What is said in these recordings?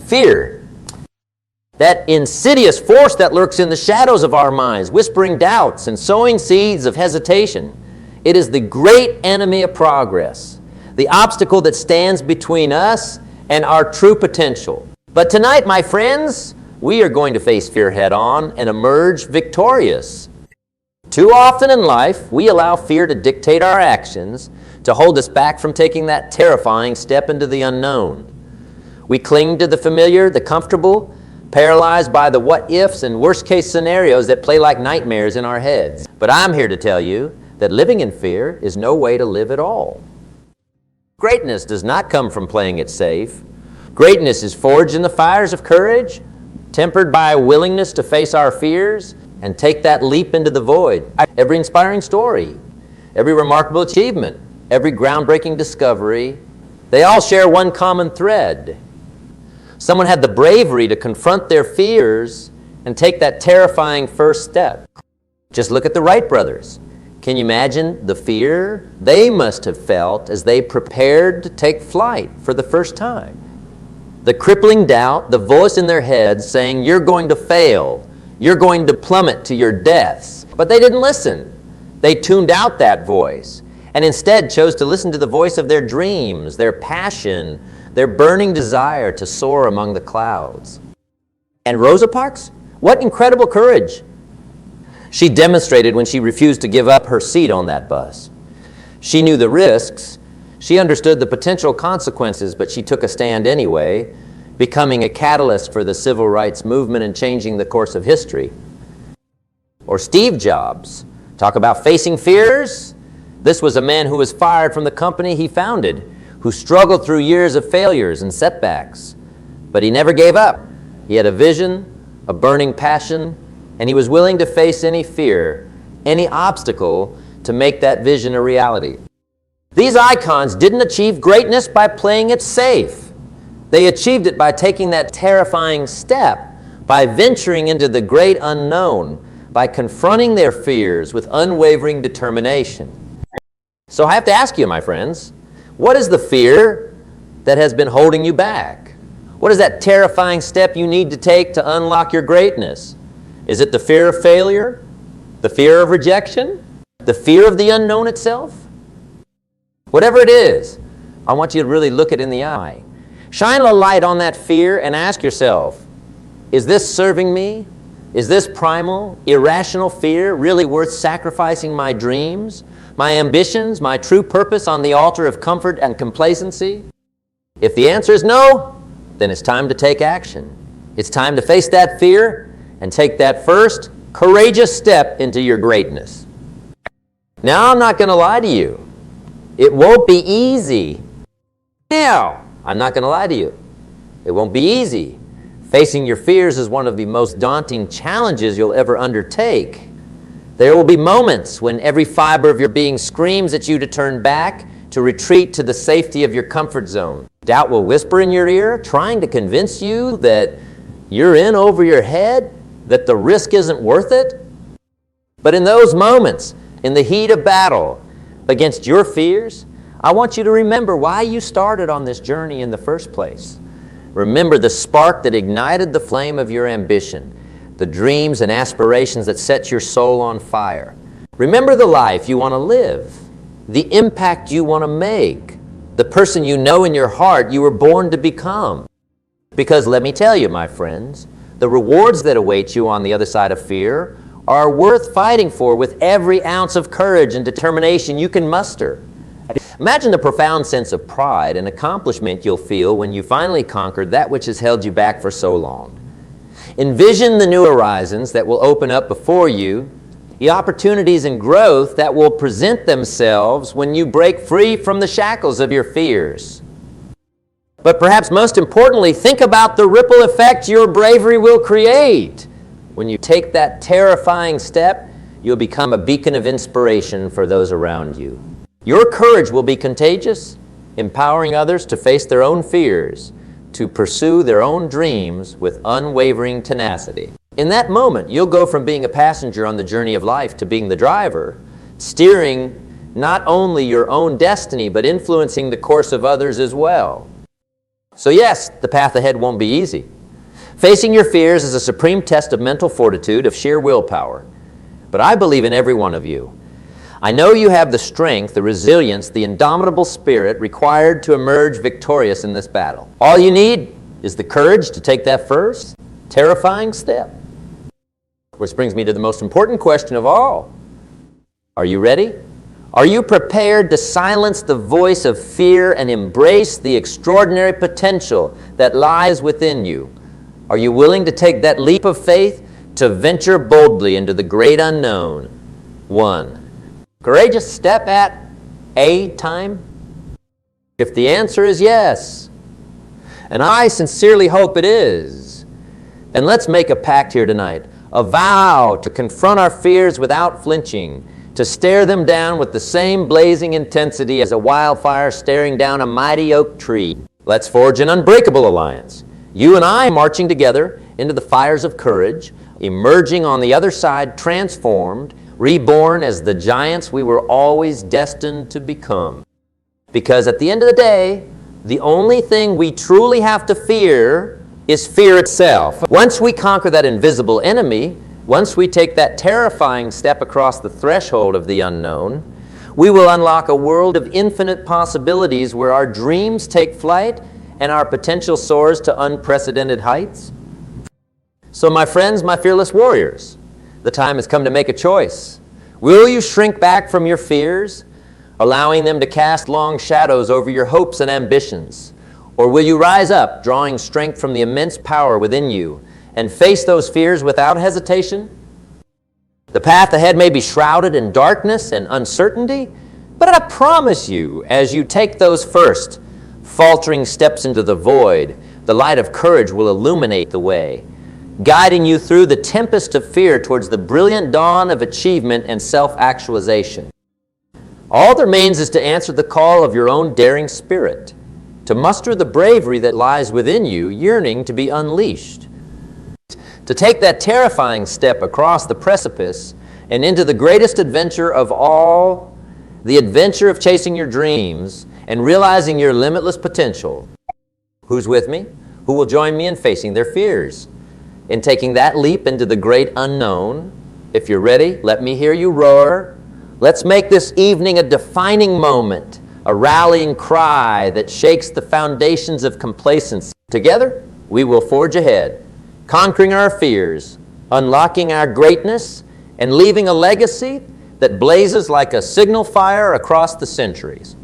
Fear. That insidious force that lurks in the shadows of our minds, whispering doubts and sowing seeds of hesitation. It is the great enemy of progress, the obstacle that stands between us and our true potential. But tonight, my friends, we are going to face fear head-on and emerge victorious. Too often in life, we allow fear to dictate our actions, to hold us back from taking that terrifying step into the unknown. We cling to the familiar, the comfortable, paralyzed by the what-ifs and worst-case scenarios that play like nightmares in our heads. But I'm here to tell you that living in fear is no way to live at all. Greatness does not come from playing it safe. Greatness is forged in the fires of courage, tempered by a willingness to face our fears and take that leap into the void. Every inspiring story, every remarkable achievement, every groundbreaking discovery, they all share one common thread. Someone had the bravery to confront their fears and take that terrifying first step. Just look at the Wright brothers. Can you imagine the fear they must have felt as they prepared to take flight for the first time? The crippling doubt, the voice in their heads saying, "You're going to fail. You're going to plummet to your deaths." But they didn't listen. They tuned out that voice and instead chose to listen to the voice of their dreams, their passion, their burning desire to soar among the clouds. And Rosa Parks? What incredible courage! She demonstrated when she refused to give up her seat on that bus. She knew the risks. She understood the potential consequences, but she took a stand anyway, becoming a catalyst for the civil rights movement and changing the course of history. Or Steve Jobs. Talk about facing fears. This was a man who was fired from the company he founded, who struggled through years of failures and setbacks. But he never gave up. He had a vision, a burning passion, and he was willing to face any fear, any obstacle to make that vision a reality. These icons didn't achieve greatness by playing it safe. They achieved it by taking that terrifying step, by venturing into the great unknown, by confronting their fears with unwavering determination. So I have to ask you, my friends, what is the fear that has been holding you back? What is that terrifying step you need to take to unlock your greatness? Is it the fear of failure? The fear of rejection? The fear of the unknown itself? Whatever it is, I want you to really look it in the eye. Shine a light on that fear and ask yourself, is this serving me? Is this primal, irrational fear really worth sacrificing my dreams, my ambitions, my true purpose on the altar of comfort and complacency? If the answer is no, then it's time to take action. It's time to face that fear and take that first courageous step into your greatness. Now, I'm not going to lie to you. It won't be easy. Now, I'm not going to lie to you. It won't be easy. Facing your fears is one of the most daunting challenges you'll ever undertake. There will be moments when every fiber of your being screams at you to turn back, to retreat to the safety of your comfort zone. Doubt will whisper in your ear, trying to convince you that you're in over your head, that the risk isn't worth it. But in those moments, in the heat of battle against your fears, I want you to remember why you started on this journey in the first place. Remember the spark that ignited the flame of your ambition, the dreams and aspirations that set your soul on fire. Remember the life you want to live, the impact you want to make, the person you know in your heart you were born to become. Because let me tell you, my friends, the rewards that await you on the other side of fear are worth fighting for with every ounce of courage and determination you can muster. Imagine the profound sense of pride and accomplishment you'll feel when you finally conquered that which has held you back for so long. Envision the new horizons that will open up before you, the opportunities and growth that will present themselves when you break free from the shackles of your fears. But perhaps most importantly, think about the ripple effect your bravery will create. When you take that terrifying step, you'll become a beacon of inspiration for those around you. Your courage will be contagious, empowering others to face their own fears, to pursue their own dreams with unwavering tenacity. In that moment, you'll go from being a passenger on the journey of life to being the driver, steering not only your own destiny, but influencing the course of others as well. So yes, the path ahead won't be easy. Facing your fears is a supreme test of mental fortitude, of sheer willpower. But I believe in every one of you. I know you have the strength, the resilience, the indomitable spirit required to emerge victorious in this battle. All you need is the courage to take that first, terrifying step. Which brings me to the most important question of all. Are you ready? Are you prepared to silence the voice of fear and embrace the extraordinary potential that lies within you? Are you willing to take that leap of faith to venture boldly into the great unknown? One courageous step at a time? If the answer is yes, and I sincerely hope it is, then let's make a pact here tonight, a vow to confront our fears without flinching, to stare them down with the same blazing intensity as a wildfire staring down a mighty oak tree. Let's forge an unbreakable alliance. You and I marching together into the fires of courage, emerging on the other side transformed, reborn as the giants we were always destined to become. Because at the end of the day, the only thing we truly have to fear is fear itself. Once we conquer that invisible enemy, once we take that terrifying step across the threshold of the unknown, we will unlock a world of infinite possibilities where our dreams take flight and our potential soars to unprecedented heights. So my friends, my fearless warriors, the time has come to make a choice. Will you shrink back from your fears, allowing them to cast long shadows over your hopes and ambitions? Or will you rise up, drawing strength from the immense power within you, and face those fears without hesitation? The path ahead may be shrouded in darkness and uncertainty, but I promise you, as you take those first faltering steps into the void, the light of courage will illuminate the way, guiding you through the tempest of fear towards the brilliant dawn of achievement and self-actualization. All that remains is to answer the call of your own daring spirit, to muster the bravery that lies within you, yearning to be unleashed, to take that terrifying step across the precipice and into the greatest adventure of all, the adventure of chasing your dreams and realizing your limitless potential. Who's with me? Who will join me in facing their fears? In taking that leap into the great unknown? If you're ready, let me hear you roar. Let's make this evening a defining moment, a rallying cry that shakes the foundations of complacency. Together, we will forge ahead, conquering our fears, unlocking our greatness, and leaving a legacy that blazes like a signal fire across the centuries.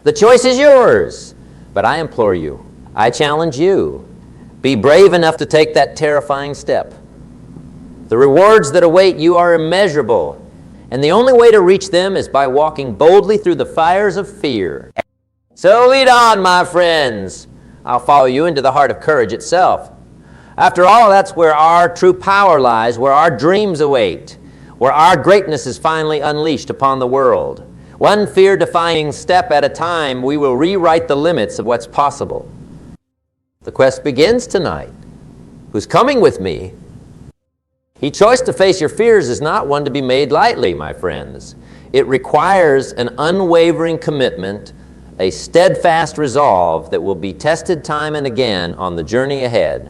The choice is yours, but I implore you, I challenge you, be brave enough to take that terrifying step. The rewards that await you are immeasurable, and the only way to reach them is by walking boldly through the fires of fear. So lead on, my friends. I'll follow you into the heart of courage itself. After all, that's where our true power lies, where our dreams await, where our greatness is finally unleashed upon the world. One fear-defying step at a time, we will rewrite the limits of what's possible. The quest begins tonight. Who's coming with me? Each choice to face your fears is not one to be made lightly, my friends. It requires an unwavering commitment, a steadfast resolve that will be tested time and again on the journey ahead.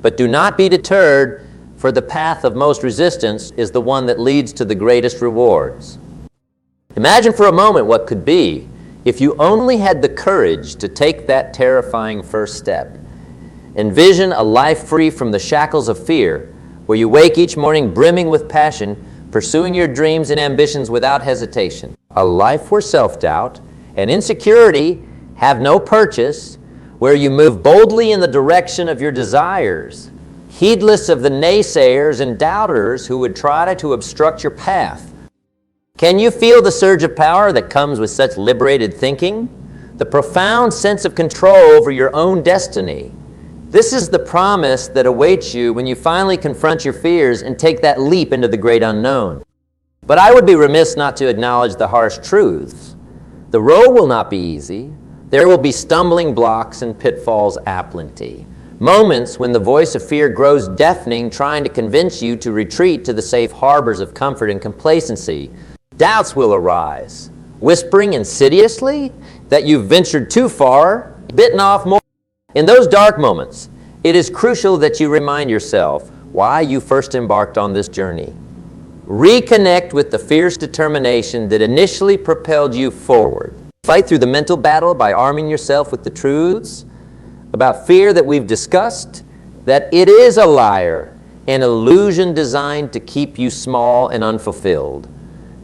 But do not be deterred, for the path of most resistance is the one that leads to the greatest rewards. Imagine for a moment what could be if you only had the courage to take that terrifying first step. Envision a life free from the shackles of fear, where you wake each morning brimming with passion, pursuing your dreams and ambitions without hesitation. A life where self-doubt and insecurity have no purchase, where you move boldly in the direction of your desires, heedless of the naysayers and doubters who would try to obstruct your path. Can you feel the surge of power that comes with such liberated thinking? The profound sense of control over your own destiny. This is the promise that awaits you when you finally confront your fears and take that leap into the great unknown. But I would be remiss not to acknowledge the harsh truths. The road will not be easy. There will be stumbling blocks and pitfalls aplenty. Moments when the voice of fear grows deafening, trying to convince you to retreat to the safe harbors of comfort and complacency. Doubts will arise, whispering insidiously that you've ventured too far, bitten off more In those dark moments, it is crucial that you remind yourself why you first embarked on this journey. Reconnect with the fierce determination that initially propelled you forward. Fight through the mental battle by arming yourself with the truths about fear that we've discussed, that it is a liar, an illusion designed to keep you small and unfulfilled.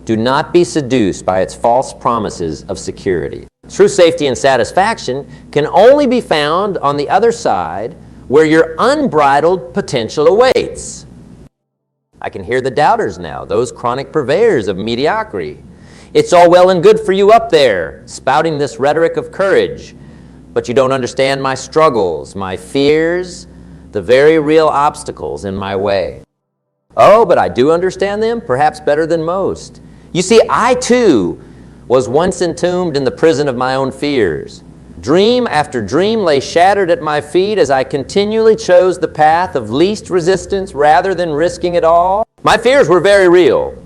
Do not be seduced by its false promises of security. True safety and satisfaction can only be found on the other side, where your unbridled potential awaits. I can hear the doubters now, those chronic purveyors of mediocrity. It's all well and good for you up there, spouting this rhetoric of courage, but you don't understand my struggles, my fears, the very real obstacles in my way. Oh, but I do understand them, perhaps better than most. You see, I too was once entombed in the prison of my own fears. Dream after dream lay shattered at my feet as I continually chose the path of least resistance rather than risking it all. My fears were very real,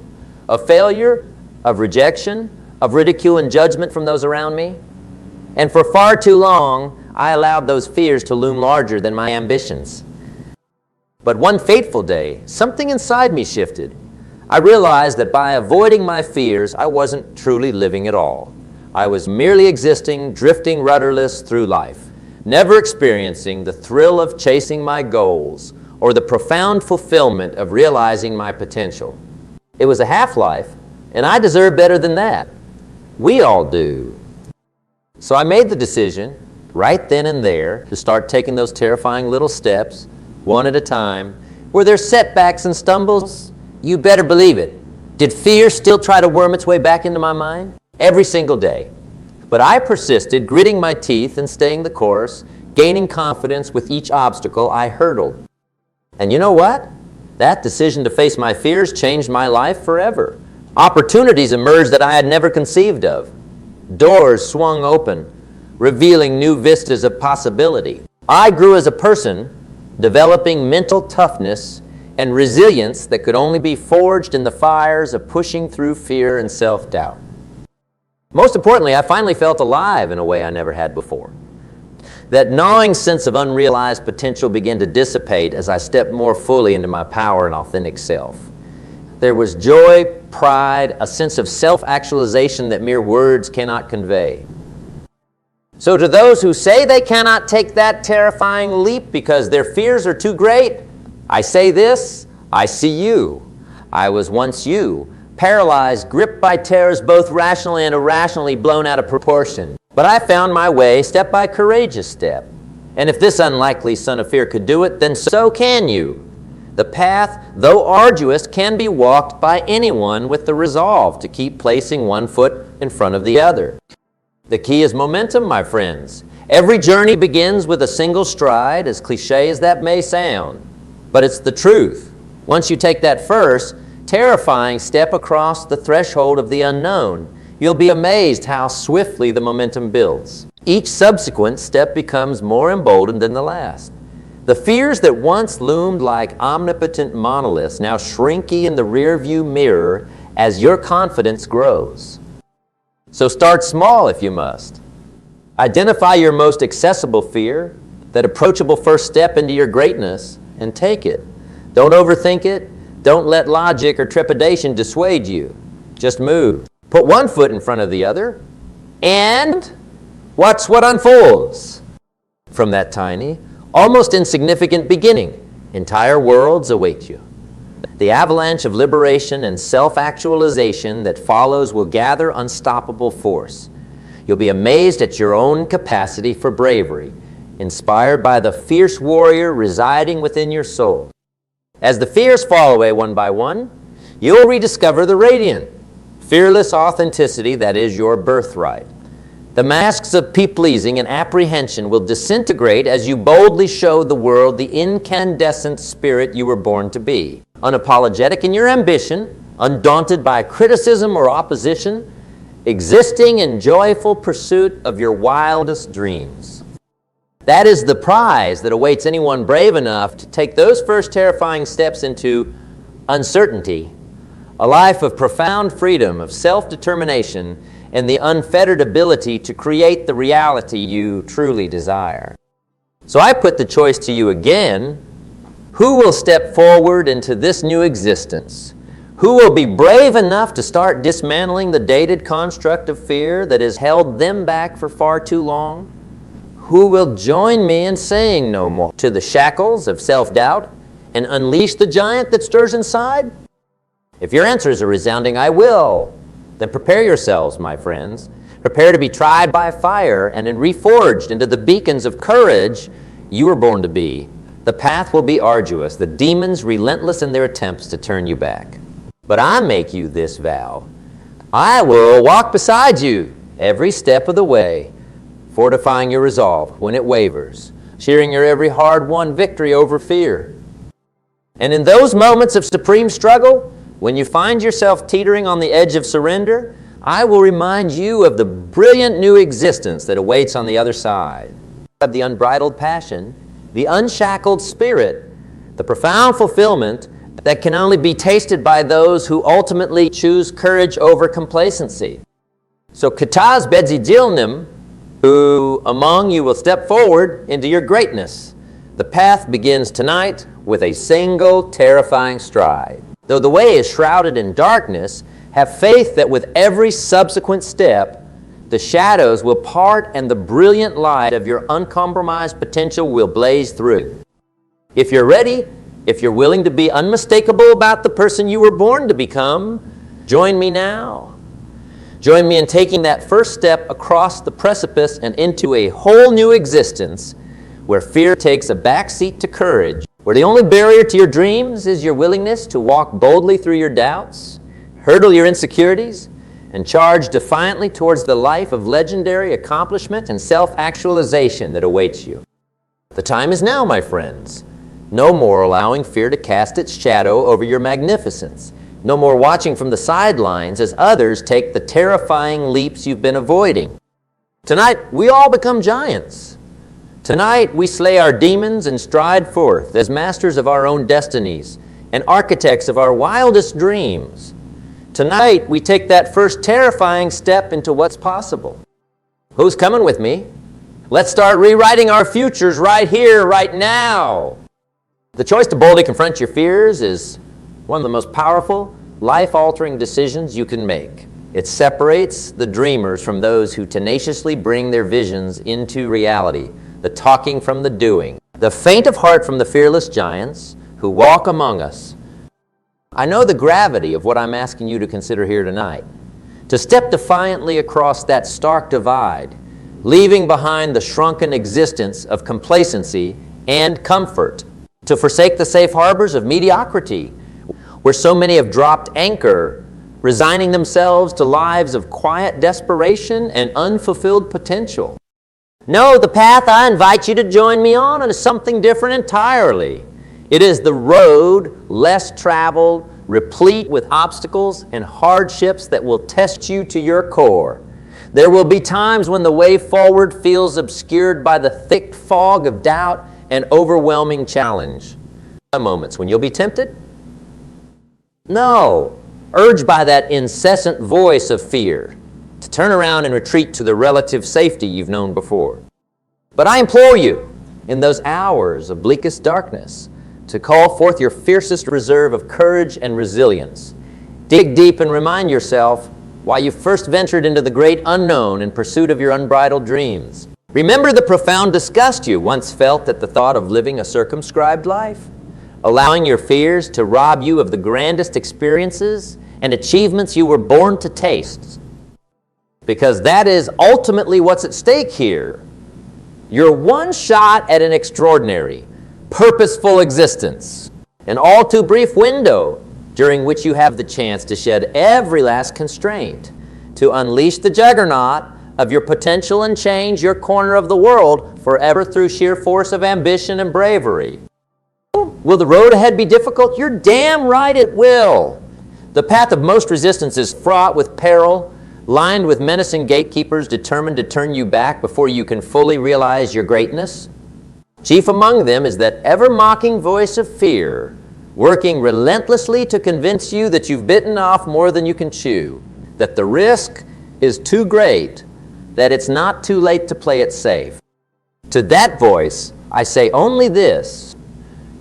of failure, of rejection, of ridicule and judgment from those around me. And for far too long, I allowed those fears to loom larger than my ambitions. But one fateful day, something inside me shifted. I realized that by avoiding my fears, I wasn't truly living at all. I was merely existing, drifting rudderless through life, never experiencing the thrill of chasing my goals or the profound fulfillment of realizing my potential. It was a half-life, and I deserve better than that. We all do. So I made the decision, right then and there, to start taking those terrifying little steps, one at a time. Were there setbacks and stumbles? You better believe it. Did fear still try to worm its way back into my mind? Every single day. But I persisted, gritting my teeth and staying the course, gaining confidence with each obstacle I hurdled. And you know what? That decision to face my fears changed my life forever. Opportunities emerged that I had never conceived of. Doors swung open, revealing new vistas of possibility. I grew as a person, developing mental toughness and resilience that could only be forged in the fires of pushing through fear and self-doubt. Most importantly, I finally felt alive in a way I never had before. That gnawing sense of unrealized potential began to dissipate as I stepped more fully into my power and authentic self. There was joy, pride, a sense of self-actualization that mere words cannot convey. So to those who say they cannot take that terrifying leap because their fears are too great, I say this, I see you. I was once you, paralyzed, gripped by terrors both rationally and irrationally blown out of proportion. But I found my way step by courageous step. And if this unlikely son of fear could do it, then so can you. The path, though arduous, can be walked by anyone with the resolve to keep placing one foot in front of the other. The key is momentum, my friends. Every journey begins with a single stride, as cliche as that may sound. But it's the truth. Once you take that first, terrifying step across the threshold of the unknown, you'll be amazed how swiftly the momentum builds. Each subsequent step becomes more emboldened than the last. The fears that once loomed like omnipotent monoliths now shrinky in the rearview mirror as your confidence grows. So start small if you must. Identify your most accessible fear, that approachable first step into your greatness, and take it. Don't overthink it. Don't let logic or trepidation dissuade you. Just move. Put one foot in front of the other, and watch what unfolds. From that tiny, almost insignificant beginning, entire worlds await you. The avalanche of liberation and self-actualization that follows will gather unstoppable force. You'll be amazed at your own capacity for bravery, inspired by the fierce warrior residing within your soul. As the fears fall away one by one, you'll rediscover the radiant, fearless authenticity that is your birthright. The masks of people-pleasing and apprehension will disintegrate as you boldly show the world the incandescent spirit you were born to be. Unapologetic in your ambition, undaunted by criticism or opposition, existing in joyful pursuit of your wildest dreams. That is the prize that awaits anyone brave enough to take those first terrifying steps into uncertainty, a life of profound freedom, of self-determination, and the unfettered ability to create the reality you truly desire. So I put the choice to you again. Who will step forward into this new existence? Who will be brave enough to start dismantling the dated construct of fear that has held them back for far too long? Who will join me in saying no more to the shackles of self-doubt and unleash the giant that stirs inside? If your answer is a resounding "I will," then prepare yourselves, my friends. Prepare to be tried by fire and reforged into the beacons of courage you were born to be. The path will be arduous, the demons relentless in their attempts to turn you back. But I make you this vow: I will walk beside you every step of the way, fortifying your resolve when it wavers, cheering your every hard-won victory over fear. And in those moments of supreme struggle, when you find yourself teetering on the edge of surrender, I will remind you of the brilliant new existence that awaits on the other side, of the unbridled passion, the unshackled spirit, the profound fulfillment that can only be tasted by those who ultimately choose courage over complacency. So Kataz Bedzidilnim, who among you will step forward into your greatness? The path begins tonight with a single terrifying stride. Though the way is shrouded in darkness, have faith that with every subsequent step, the shadows will part and the brilliant light of your uncompromised potential will blaze through. If you're ready, if you're willing to be unmistakable about the person you were born to become, join me now. Join me in taking that first step across the precipice and into a whole new existence where fear takes a backseat to courage, where the only barrier to your dreams is your willingness to walk boldly through your doubts, hurdle your insecurities, and charge defiantly towards the life of legendary accomplishment and self-actualization that awaits you. The time is now, my friends. No more allowing fear to cast its shadow over your magnificence. No more watching from the sidelines as others take the terrifying leaps you've been avoiding. Tonight, we all become giants. Tonight, we slay our demons and stride forth as masters of our own destinies and architects of our wildest dreams. Tonight, we take that first terrifying step into what's possible. Who's coming with me? Let's start rewriting our futures right here, right now. The choice to boldly confront your fears is one of the most powerful, life-altering decisions you can make. It separates the dreamers from those who tenaciously bring their visions into reality, the talking from the doing, the faint of heart from the fearless giants who walk among us. I know the gravity of what I'm asking you to consider here tonight. To step defiantly across that stark divide, leaving behind the shrunken existence of complacency and comfort, to forsake the safe harbors of mediocrity, where so many have dropped anchor, resigning themselves to lives of quiet desperation and unfulfilled potential. No, the path I invite you to join me on is something different entirely. It is the road less traveled, replete with obstacles and hardships that will test you to your core. There will be times when the way forward feels obscured by the thick fog of doubt and overwhelming challenge. Moments when you'll be tempted? No, urged by that incessant voice of fear to turn around and retreat to the relative safety you've known before. But I implore you, in those hours of bleakest darkness, to call forth your fiercest reserve of courage and resilience. Dig deep and remind yourself why you first ventured into the great unknown in pursuit of your unbridled dreams. Remember the profound disgust you once felt at the thought of living a circumscribed life, allowing your fears to rob you of the grandest experiences and achievements you were born to taste. Because that is ultimately what's at stake here. Your one shot at an extraordinary, purposeful existence, an all too brief window during which you have the chance to shed every last constraint, to unleash the juggernaut of your potential and change your corner of the world forever through sheer force of ambition and bravery. Will the road ahead be difficult? You're damn right it will. The path of most resistance is fraught with peril, lined with menacing gatekeepers determined to turn you back before you can fully realize your greatness. Chief among them is that ever-mocking voice of fear, working relentlessly to convince you that you've bitten off more than you can chew, that the risk is too great, that it's not too late to play it safe. To that voice, I say only this: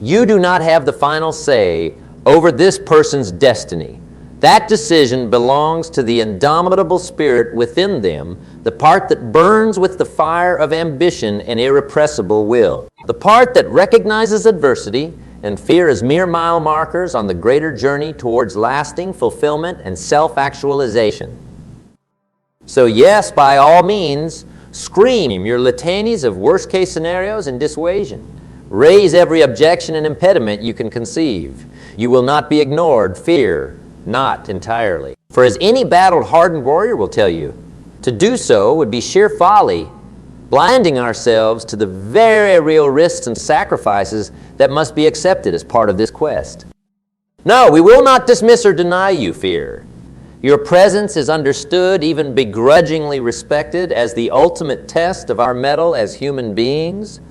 you do not have the final say over this person's destiny. That decision belongs to the indomitable spirit within them, the part that burns with the fire of ambition and irrepressible will, the part that recognizes adversity and fear as mere mile markers on the greater journey towards lasting fulfillment and self-actualization. So yes, by all means, scream your litanies of worst-case scenarios and dissuasion. Raise every objection and impediment you can conceive. You will not be ignored. Fear not entirely. For as any battled, hardened warrior will tell you, to do so would be sheer folly, blinding ourselves to the very real risks and sacrifices that must be accepted as part of this quest. No, we will not dismiss or deny you, fear. Your presence is understood, even begrudgingly respected, as the ultimate test of our mettle as human beings.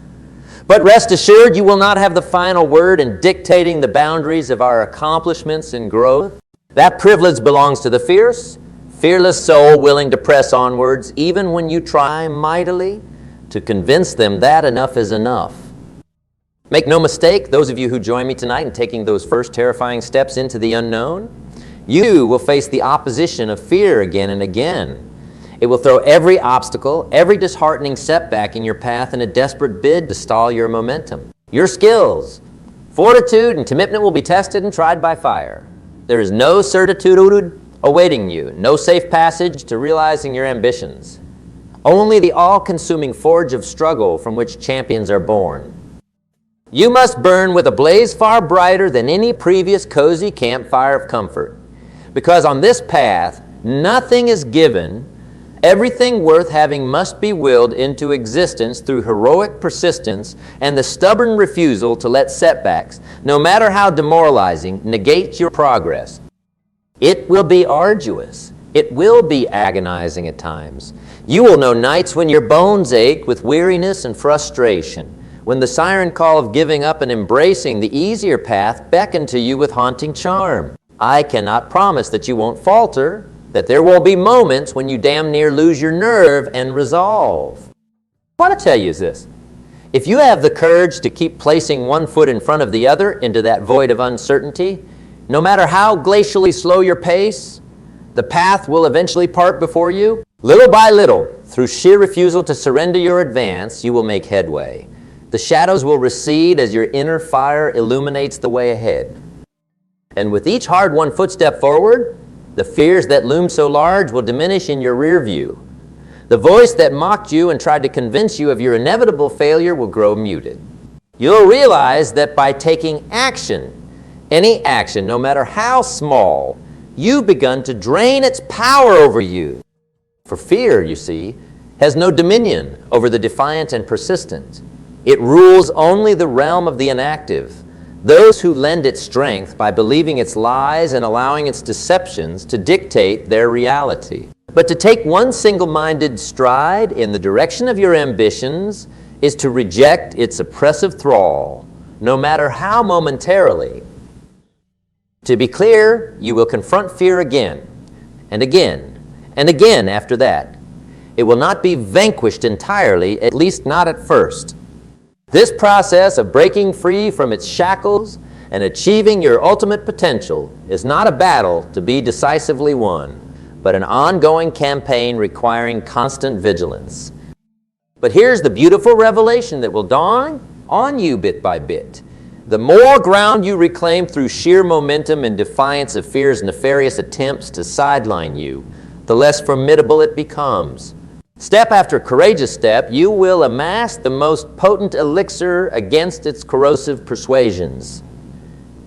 But rest assured, you will not have the final word in dictating the boundaries of our accomplishments and growth. That privilege belongs to the fearless soul willing to press onwards, even when you try mightily to convince them that enough is enough. Make no mistake, those of you who join me tonight in taking those first terrifying steps into the unknown, you will face the opposition of fear again and again. It will throw every obstacle, every disheartening setback in your path in a desperate bid to stall your momentum. Your skills, fortitude, and commitment will be tested and tried by fire. There is no certitude awaiting you, no safe passage to realizing your ambitions. Only the all-consuming forge of struggle from which champions are born. You must burn with a blaze far brighter than any previous cozy campfire of comfort. Because on this path, nothing is given. Everything worth having must be willed into existence through heroic persistence and the stubborn refusal to let setbacks, no matter how demoralizing, negate your progress. It will be arduous. It will be agonizing at times. You will know nights when your bones ache with weariness and frustration, when the siren call of giving up and embracing the easier path beckon to you with haunting charm. I cannot promise that you won't falter, that there will be moments when you damn near lose your nerve and resolve. What I want to tell you is this: if you have the courage to keep placing one foot in front of the other into that void of uncertainty, no matter how glacially slow your pace, the path will eventually part before you. Little by little, through sheer refusal to surrender your advance, you will make headway. The shadows will recede as your inner fire illuminates the way ahead. And with each hard-won footstep forward, the fears that loom so large will diminish in your rear view. The voice that mocked you and tried to convince you of your inevitable failure will grow muted. You'll realize that by taking action, any action, no matter how small, you've begun to drain its power over you. For fear, you see, has no dominion over the defiant and persistent. It rules only the realm of the inactive, those who lend it strength by believing its lies and allowing its deceptions to dictate their reality. But to take one single-minded stride in the direction of your ambitions is to reject its oppressive thrall, no matter how momentarily. To be clear, you will confront fear again, and again, and again after that. It will not be vanquished entirely, at least not at first. This process of breaking free from its shackles and achieving your ultimate potential is not a battle to be decisively won, but an ongoing campaign requiring constant vigilance. But here's the beautiful revelation that will dawn on you bit by bit. The more ground you reclaim through sheer momentum and defiance of fear's nefarious attempts to sideline you, the less formidable it becomes. Step after courageous step, you will amass the most potent elixir against its corrosive persuasions,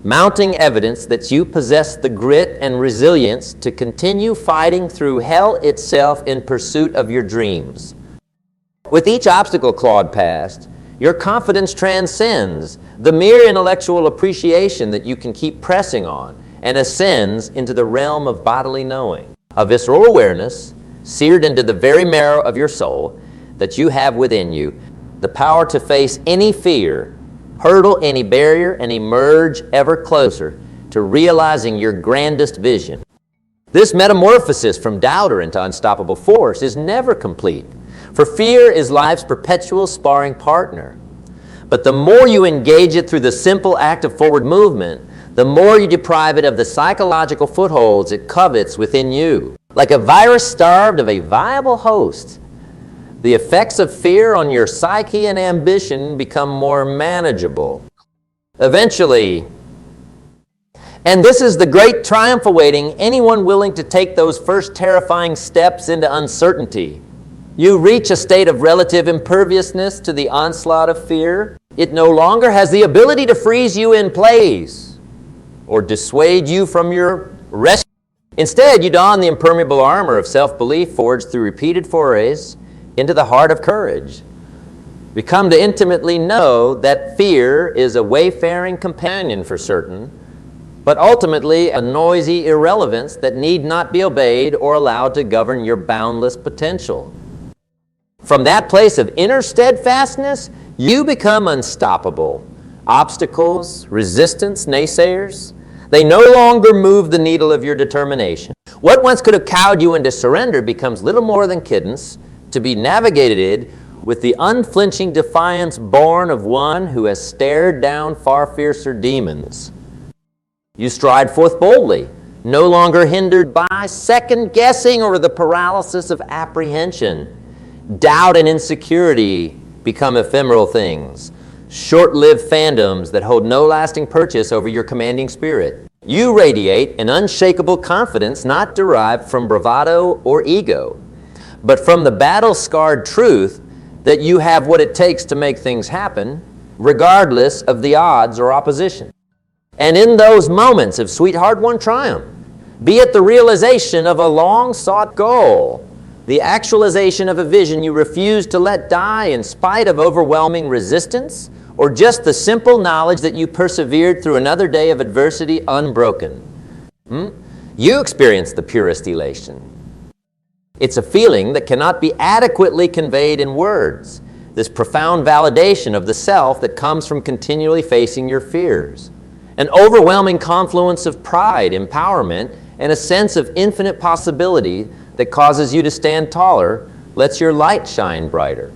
mounting evidence that you possess the grit and resilience to continue fighting through hell itself in pursuit of your dreams. With each obstacle clawed past, your confidence transcends the mere intellectual appreciation that you can keep pressing on and ascends into the realm of bodily knowing, a visceral awareness seared into the very marrow of your soul that you have within you the power to face any fear, hurdle any barrier, and emerge ever closer to realizing your grandest vision. This metamorphosis from doubter into unstoppable force is never complete, for fear is life's perpetual sparring partner. But the more you engage it through the simple act of forward movement, the more you deprive it of the psychological footholds it covets within you. Like a virus starved of a viable host, the effects of fear on your psyche and ambition become more manageable. Eventually, and this is the great triumph awaiting anyone willing to take those first terrifying steps into uncertainty, you reach a state of relative imperviousness to the onslaught of fear. It no longer has the ability to freeze you in place or dissuade you from your rescue. Instead, you don the impermeable armor of self-belief forged through repeated forays into the heart of courage. We come to intimately know that fear is a wayfaring companion for certain, but ultimately a noisy irrelevance that need not be obeyed or allowed to govern your boundless potential. From that place of inner steadfastness, you become unstoppable. Obstacles, resistance, naysayers, they no longer move the needle of your determination. What once could have cowed you into surrender becomes little more than kittens, to be navigated with the unflinching defiance born of one who has stared down far fiercer demons. You stride forth boldly, no longer hindered by second guessing or the paralysis of apprehension. Doubt and insecurity become ephemeral things, short-lived phantoms that hold no lasting purchase over your commanding spirit. You radiate an unshakable confidence not derived from bravado or ego, but from the battle-scarred truth that you have what it takes to make things happen, regardless of the odds or opposition. And in those moments of sweet hard-won triumph, be it the realization of a long-sought goal, the actualization of a vision you refuse to let die in spite of overwhelming resistance, or just the simple knowledge that you persevered through another day of adversity unbroken. You experience the purest elation. It's a feeling that cannot be adequately conveyed in words, this profound validation of the self that comes from continually facing your fears. An overwhelming confluence of pride, empowerment, and a sense of infinite possibility that causes you to stand taller, lets your light shine brighter.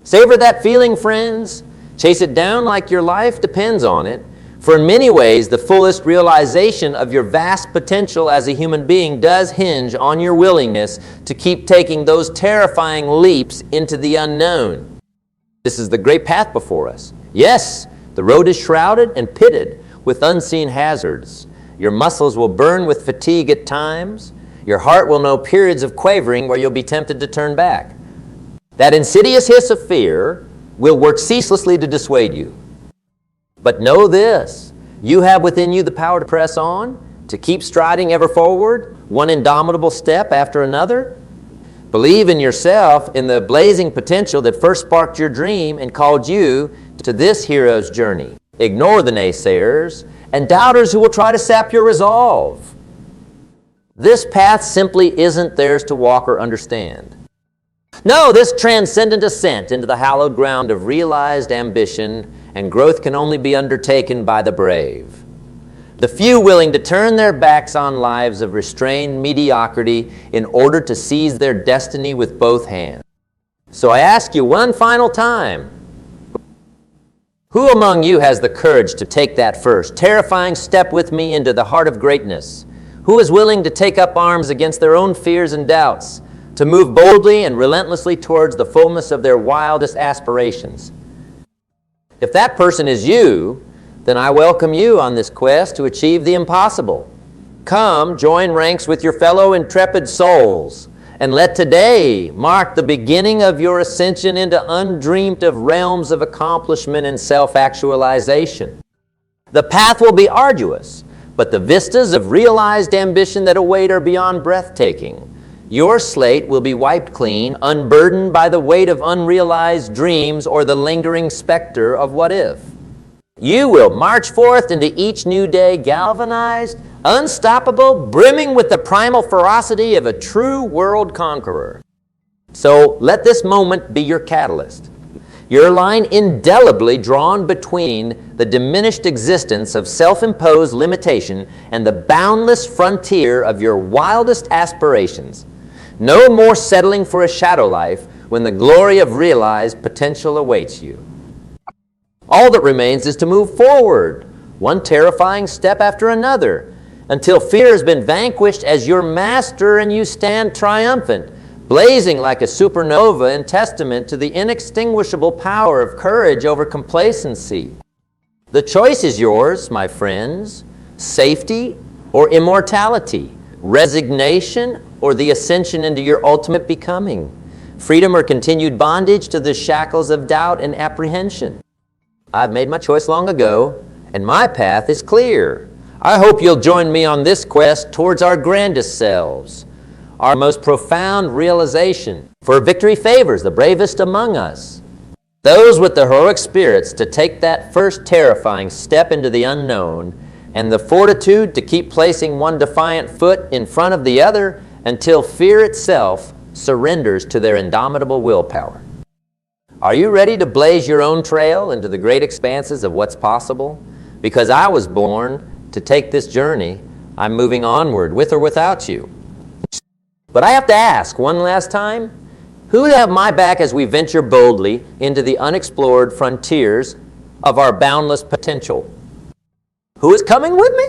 Savor that feeling, friends. Chase it down like your life depends on it. For in many ways, the fullest realization of your vast potential as a human being does hinge on your willingness to keep taking those terrifying leaps into the unknown. This is the great path before us. Yes, the road is shrouded and pitted with unseen hazards. Your muscles will burn with fatigue at times. Your heart will know periods of quavering where you'll be tempted to turn back. That insidious hiss of fear will work ceaselessly to dissuade you. But know this, you have within you the power to press on, to keep striding ever forward, one indomitable step after another. Believe in yourself, in the blazing potential that first sparked your dream and called you to this hero's journey. Ignore the naysayers and doubters who will try to sap your resolve. This path simply isn't theirs to walk or understand. No, this transcendent ascent into the hallowed ground of realized ambition and growth can only be undertaken by the brave. The few willing to turn their backs on lives of restrained mediocrity in order to seize their destiny with both hands. So I ask you one final time, who among you has the courage to take that first, terrifying step with me into the heart of greatness? Who is willing to take up arms against their own fears and doubts, to move boldly and relentlessly towards the fullness of their wildest aspirations? If that person is you, then I welcome you on this quest to achieve the impossible. Come, join ranks with your fellow intrepid souls, and let today mark the beginning of your ascension into undreamed of realms of accomplishment and self-actualization. The path will be arduous, but the vistas of realized ambition that await are beyond breathtaking. Your slate will be wiped clean, unburdened by the weight of unrealized dreams or the lingering specter of what if. You will march forth into each new day galvanized, unstoppable, brimming with the primal ferocity of a true world conqueror. So let this moment be your catalyst. Your line indelibly drawn between the diminished existence of self-imposed limitation and the boundless frontier of your wildest aspirations. No more settling for a shadow life when the glory of realized potential awaits you. All that remains is to move forward, one terrifying step after another, until fear has been vanquished as your master and you stand triumphant, blazing like a supernova in testament to the inextinguishable power of courage over complacency. The choice is yours, my friends: safety or immortality, resignation or the ascension into your ultimate becoming, freedom or continued bondage to the shackles of doubt and apprehension. I've made my choice long ago, and my path is clear. I hope you'll join me on this quest towards our grandest selves, our most profound realization, for victory favors the bravest among us, those with the heroic spirits to take that first terrifying step into the unknown, and the fortitude to keep placing one defiant foot in front of the other until fear itself surrenders to their indomitable willpower. Are you ready to blaze your own trail into the great expanses of what's possible? Because I was born to take this journey. I'm moving onward, with or without you. But I have to ask one last time, who would have my back as we venture boldly into the unexplored frontiers of our boundless potential? Who is coming with me?